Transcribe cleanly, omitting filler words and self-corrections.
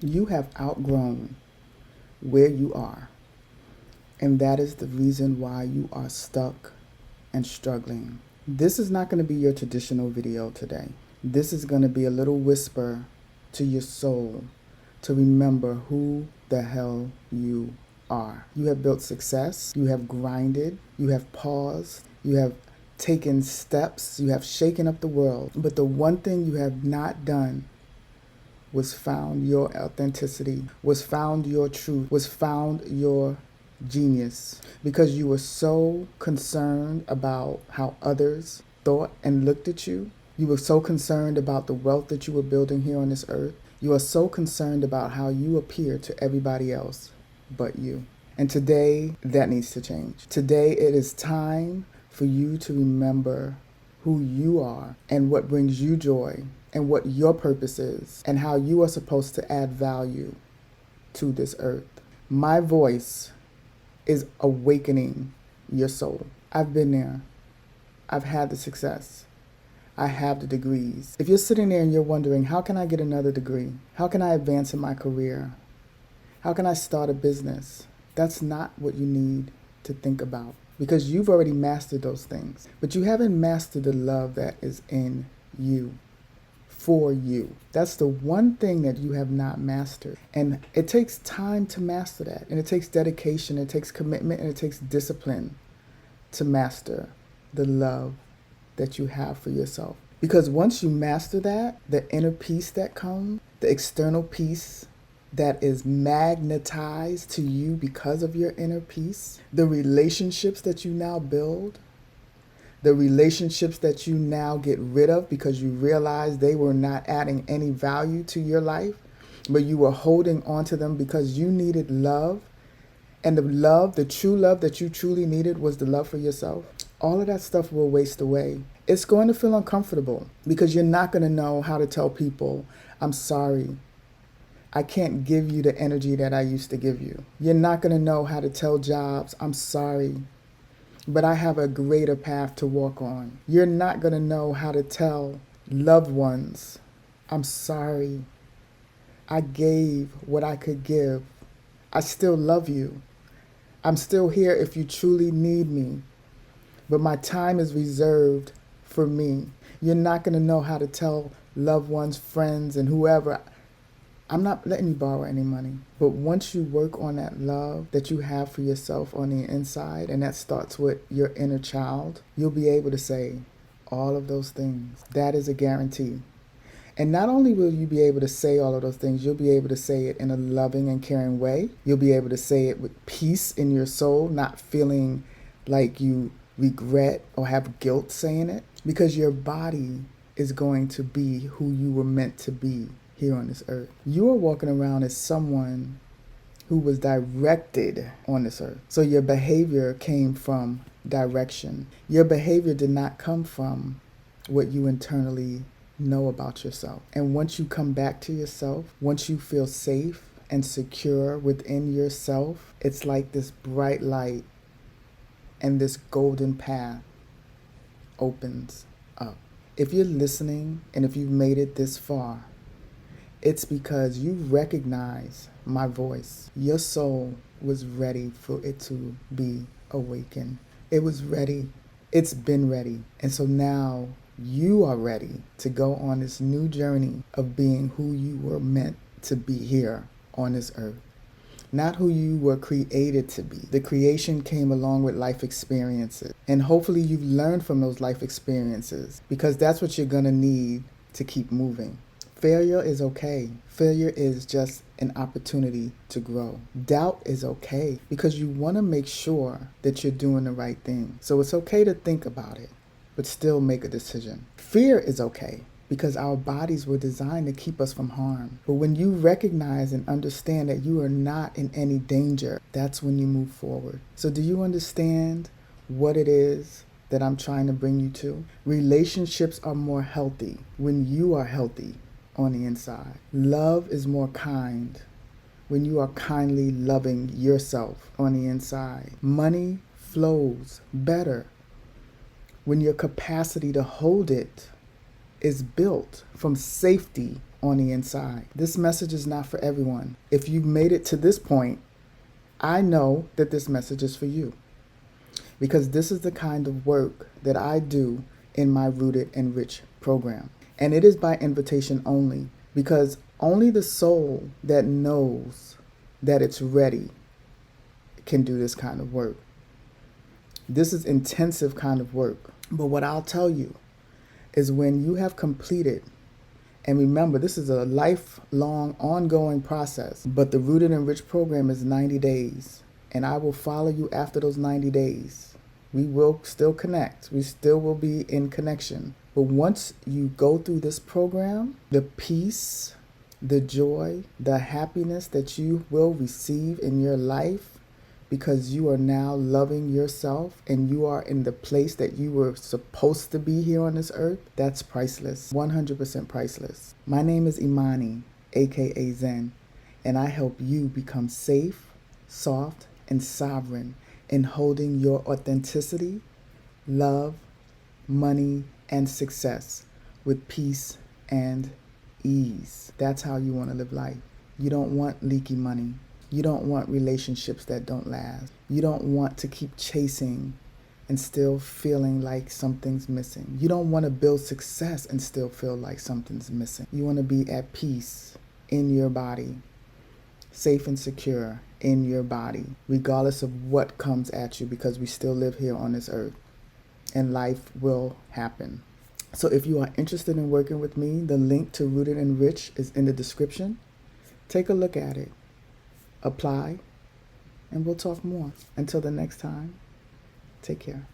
You have outgrown where you are, and that is the reason why you are stuck and struggling. This is not going to be your traditional video today. This is going to be a little whisper to your soul to remember who the hell you are. You have built success, you have grinded, you have paused, you have taken steps, you have shaken up the world. But the one thing you have not done was found your authenticity, was found your truth, was found your genius, because you were so concerned about how others thought and looked at you. You were so concerned about the wealth that you were building here on this earth. You are so concerned about how you appear to everybody else but you. And today, that needs to change. Today, it is time for you to remember who you are and what brings you joy and what your purpose is and how you are supposed to add value to this earth. My voice is awakening your soul. I've been there. I've had the success. I have the degrees. If you're sitting there and you're wondering, how can I get another degree? How can I advance in my career? How can I start a business? That's not what you need to think about, because you've already mastered those things. But you haven't mastered the love that is in you, for you. That's the one thing that you have not mastered. And it takes time to master that. And it takes dedication, it takes commitment, and it takes discipline to master the love that you have for yourself. Because once you master that, the inner peace that comes, the external peace that is magnetized to you because of your inner peace, the relationships that you now build, the relationships that you now get rid of because you realize they were not adding any value to your life, but you were holding on to them because you needed love. And the love, the true love that you truly needed was the love for yourself. All of that stuff will waste away. It's going to feel uncomfortable because you're not going to know how to tell people, I'm sorry, I can't give you the energy that I used to give you. You're not going to know how to tell jobs, I'm sorry, but I have a greater path to walk on. You're not going to know how to tell loved ones, I'm sorry, I gave what I could give. I still love you. I'm still here if you truly need me, but my time is reserved for me. You're not going to know how to tell loved ones, friends, and whoever, I'm not letting you borrow any money. But once you work on that love that you have for yourself on the inside, and that starts with your inner child, you'll be able to say all of those things. That is a guarantee. And not only will you be able to say all of those things, you'll be able to say it in a loving and caring way. You'll be able to say it with peace in your soul, not feeling like you regret or have guilt saying it, because your body is going to be who you were meant to be here on this earth. You are walking around as someone who was directed on this earth. So your behavior came from direction. Your behavior did not come from what you internally know about yourself. And once you come back to yourself, once you feel safe and secure within yourself, it's like this bright light and this golden path opens up. If you're listening and if you've made it this far, it's because you recognize my voice. Your soul was ready for it to be awakened. It was ready. It's been ready. And so now you are ready to go on this new journey of being who you were meant to be here on this earth. Not who you were created to be. The creation came along with life experiences. And hopefully you've learned from those life experiences, because that's what you're going to need to keep moving. Failure is okay. Failure is just an opportunity to grow. Doubt is okay, because you want to make sure that you're doing the right thing. So it's okay to think about it, but still make a decision. Fear is okay, because our bodies were designed to keep us from harm. But when you recognize and understand that you are not in any danger, that's when you move forward. So do you understand what it is that I'm trying to bring you to? Relationships are more healthy when you are healthy on the inside. Love is more kind when you are kindly loving yourself on the inside. Money flows better when your capacity to hold it is built from safety on the inside. This message is not for everyone. If you've made it to this point, I know that this message is for you, because this is the kind of work that I do in my Rooted and Rich program. And it is by invitation only, because only the soul that knows that it's ready can do this kind of work. This is intensive kind of work. But what I'll tell you is, when you have completed, and remember, this is a lifelong, ongoing process, but the Rooted and Rich program is 90 days, and I will follow you after those 90 days. We will still connect. We still will be in connection. But once you go through this program, the peace, the joy, the happiness that you will receive in your life, because you are now loving yourself and you are in the place that you were supposed to be here on this earth, that's priceless. 100% priceless. My name is Imani, aka Z.E.N, and I help you become safe, soft, and sovereign in holding your authenticity, love, money, and success with peace and ease. That's how you want to live life. You don't want leaky money. You don't want relationships that don't last. You don't want to keep chasing and still feeling like something's missing. You don't want to build success and still feel like something's missing. You want to be at peace in your body, safe and secure in your body, regardless of what comes at you, because we still live here on this earth and life will happen. So if you are interested in working with me, the link to Rooted and Rich is in the description. Take a look at it, apply, and we'll talk more. Until the next time, take care.